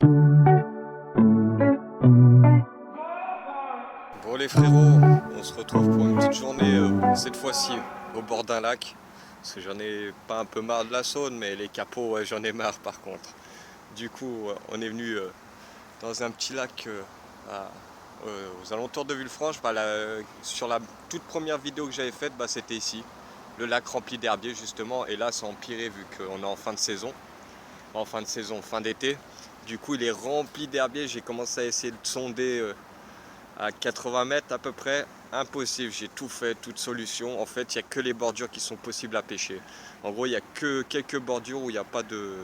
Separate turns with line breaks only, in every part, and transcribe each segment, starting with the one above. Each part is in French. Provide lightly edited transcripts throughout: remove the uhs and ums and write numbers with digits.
Bon les frérots, on se retrouve pour une petite journée, cette fois-ci au bord d'un lac. Parce que j'en ai pas un peu marre de la Saône, mais les capots, ouais, j'en ai marre par contre. Du coup, on est venu dans un petit lac aux alentours de Villefranche. Sur la toute première vidéo que j'avais faite, c'était ici. Le lac rempli d'herbiers justement. Et là, c'est empiré vu qu'on est en fin de saison. En fin de saison, fin d'été. Du coup, il est rempli d'herbiers. J'ai commencé à essayer de sonder à 80 mètres à peu près. Impossible, j'ai tout fait, toute solution. En fait, il n'y a que les bordures qui sont possibles à pêcher. En gros, il n'y a que quelques bordures où il n'y a pas de...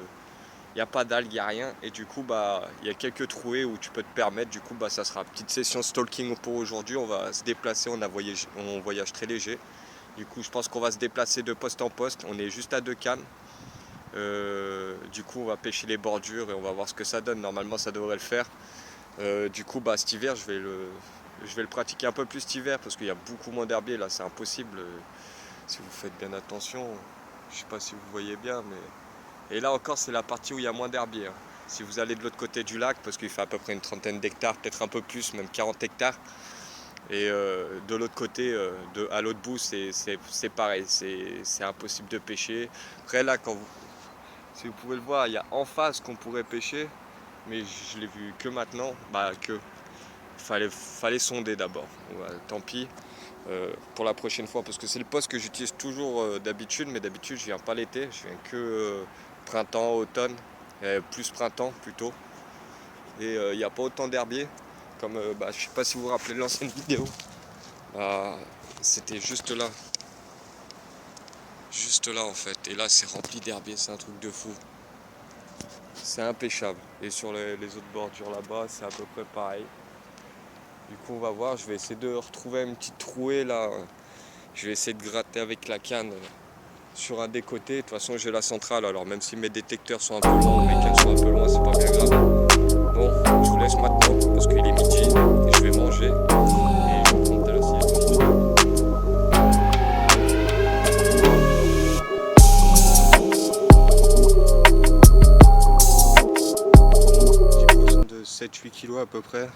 Il n'y a pas d'algues, il n'y a rien. Et du coup, il y a quelques trouées où tu peux te permettre. Du coup, ça sera une petite session stalking pour aujourd'hui. On va se déplacer, on voyage très léger. Du coup, je pense qu'on va se déplacer de poste en poste. On est juste à 2 cannes. Du coup, on va pêcher les bordures et on va voir ce que ça donne. Normalement, ça devrait le faire. Du coup, cet hiver, je vais le pratiquer un peu plus cet hiver parce qu'il y a beaucoup moins d'herbiers. Là, c'est impossible. Si vous faites bien attention, je sais pas si vous voyez bien, mais... Et là encore, c'est la partie où il y a moins d'herbiers, hein. Si vous allez de l'autre côté du lac, parce qu'il fait à peu près une trentaine d'hectares, peut-être un peu plus, même 40 hectares. Et de l'autre côté, à l'autre bout, c'est pareil. C'est impossible de pêcher. Après, là, si vous pouvez le voir, il y a en face qu'on pourrait pêcher. Mais je l'ai vu que maintenant, fallait sonder d'abord. Ouais, tant pis pour la prochaine fois, parce que c'est le poste que j'utilise toujours d'habitude, mais d'habitude je viens pas l'été, je viens que printemps, automne, plus printemps plutôt. Et il n'y a pas autant d'herbiers, comme je sais pas si vous vous rappelez de l'ancienne vidéo. Bah, c'était juste là en fait, et là c'est rempli d'herbiers, c'est un truc de fou. C'est impêchable. Et sur les autres bordures là-bas, c'est à peu près pareil. Du coup, on va voir. Je vais essayer de retrouver une petite trouée là. Je vais essayer de gratter avec la canne sur un des côtés. De toute façon, j'ai la centrale. Alors, même si mes détecteurs sont un peu longs, mes cannes sont un peu loin, c'est pas bien grave. Bon, je vous laisse maintenant parce qu'il est midi et je vais manger. Et je vous compte à la sieste. Petit poisson de 7-8 kilos à peu près.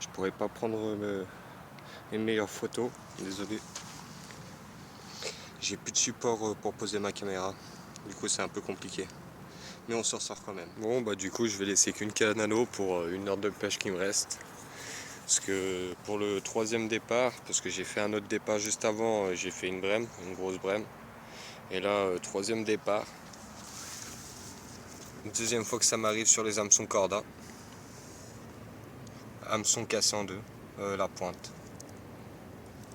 Je pourrais pas prendre une meilleure photo. Désolé. J'ai plus de support pour poser ma caméra. Du coup, c'est un peu compliqué. Mais on s'en sort quand même. Bon, du coup, je vais laisser qu'une canne à l'eau pour 1 heure de pêche qui me reste. Parce que pour le 3e départ, parce que j'ai fait un autre départ juste avant, j'ai fait une brème, une grosse brème. Et là, 3e départ. Une 2e fois que ça m'arrive sur les hameçons corda. Hameçon cassé en deux, la pointe.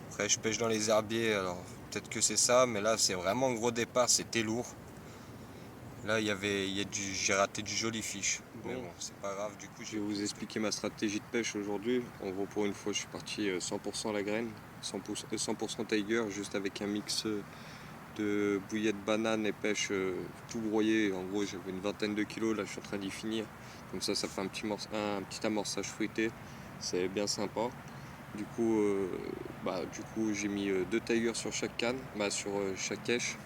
Après, je pêche dans les herbiers, alors peut-être que c'est ça, mais là, c'est vraiment un gros départ, c'était lourd. Là, j'ai raté du joli fiche. Mais bon, c'est pas grave. Du coup, je vais vous expliquer ma stratégie de pêche aujourd'hui. En gros, pour une fois, je suis parti 100% à la graine, 100% Tiger, juste avec un mix de bouillie de banane et pêche tout broyé. En gros, j'avais une vingtaine de kilos. Là, je suis en train d'y finir. Comme ça fait un petit amorçage fruité. C'est bien sympa. Du coup, j'ai mis 2 Tigers sur chaque canne, sur chaque cache.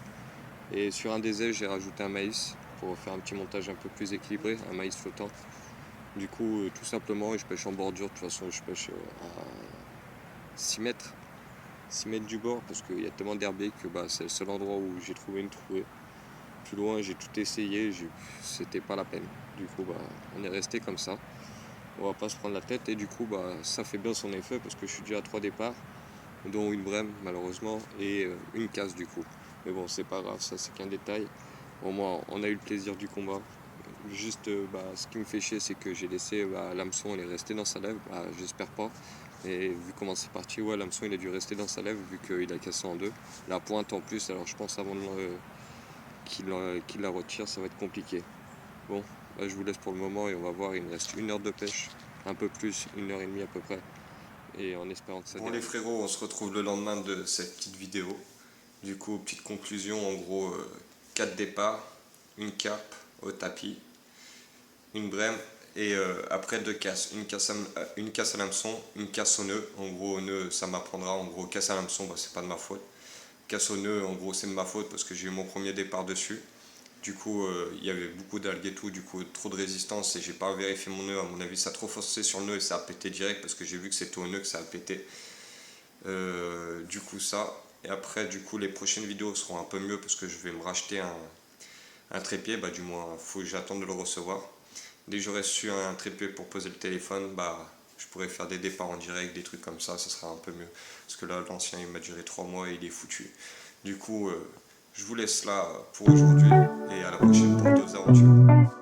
Et sur un des ailes, j'ai rajouté un maïs pour faire un petit montage un peu plus équilibré, un maïs flottant. Du coup, tout simplement, je pêche en bordure. De toute façon, je pêche à 6 mètres. 6 mètres du bord parce qu'il y a tellement d'herbiers que c'est le seul endroit où j'ai trouvé une trouée. Plus loin, j'ai tout essayé, c'était pas la peine. Du coup, on est resté comme ça. On va pas se prendre la tête et du coup, ça fait bien son effet parce que je suis déjà à 3 départs, dont une brème malheureusement et une casse du coup. Mais bon, c'est pas grave, ça c'est qu'un détail. Au moins, on a eu le plaisir du combat. Juste, ce qui me fait chier, c'est que j'ai laissé l'hameçon, il est resté dans sa lèvre. J'espère pas. Et vu comment c'est parti, ouais, l'hameçon il a dû rester dans sa lèvre vu qu'il a cassé en deux. La pointe en plus, alors je pense avant qu'il la retire, ça va être compliqué. Bon, là je vous laisse pour le moment et on va voir. Il me reste 1 heure de pêche, un peu plus, 1 heure et demie à peu près. Et en espérant que ça. Bon les frérots, on se retrouve le lendemain de cette petite vidéo. Du coup, petite conclusion, en gros, 4 départs, une carpe au tapis, une brème et après 2 casses. Une casse à l'hameçon, une casse au nœud. En gros, au nœud, ça m'apprendra. En gros, casse à l'hameçon, c'est pas de ma faute. Casse au nœud, en gros, c'est de ma faute parce que j'ai eu mon premier départ dessus. Du coup, il y avait beaucoup d'algues et tout, du coup, trop de résistance et j'ai pas vérifié mon nœud. À mon avis, ça a trop forcé sur le nœud et ça a pété direct parce que j'ai vu que c'était au nœud que ça a pété. Du coup, ça. Et après, du coup, les prochaines vidéos seront un peu mieux parce que je vais me racheter un trépied. Bah, du moins, faut que j'attende de le recevoir. Dès que j'aurai su un trépied pour poser le téléphone, bah, je pourrais faire des départs en direct, des trucs comme ça sera un peu mieux. Parce que là, l'ancien, il m'a duré 3 mois et il est foutu. Du coup, je vous laisse là pour aujourd'hui et à la prochaine pour d'autres aventures.